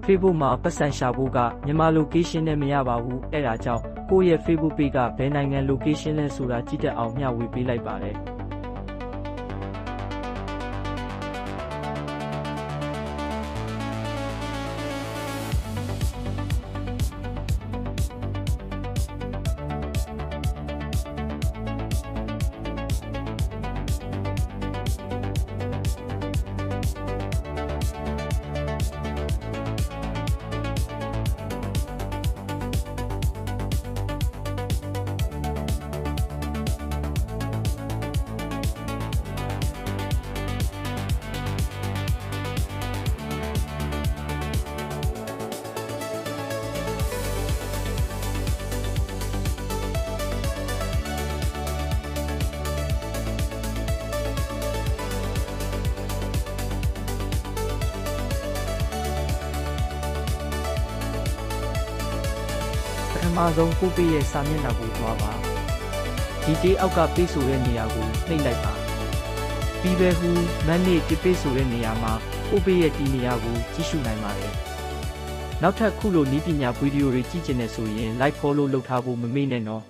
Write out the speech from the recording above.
Facebook မှာပတ်စံရှာဖို့ကမြန်မာ location နဲ့မရပါဘူး။အဲ့ဒါကြောင့်ကိုယ့်ရဲ့ Facebook page ကဘယ်နိုင်ငံ location လဲဆိုတာကြည့်တတ်အောင်မျှဝေပေးလိုက်ပါတယ်။ပထမဆုံးကိုပေးရဲ့စာမျက်နှာကိုသွားပါဒီတေးအောက်ကပေးဆိုတဲ့နေရာကိုနှိပ်လိုက်ပါပြီးပဲဟူမန်နေတစ်ပေးဆိုတဲ့နေရာမှာကိုပေးရဲ့ဒီနေရာကိုကြည့်ရှုနိုင်ပါတယ်နောက်ထပ်ခုလိုနည်းပညာဗီဒီယိုတွေကြည့်ချင်တဲ့ဆိုရင် like follow လုပ်ထားဖို့မမေ့နဲ့နော်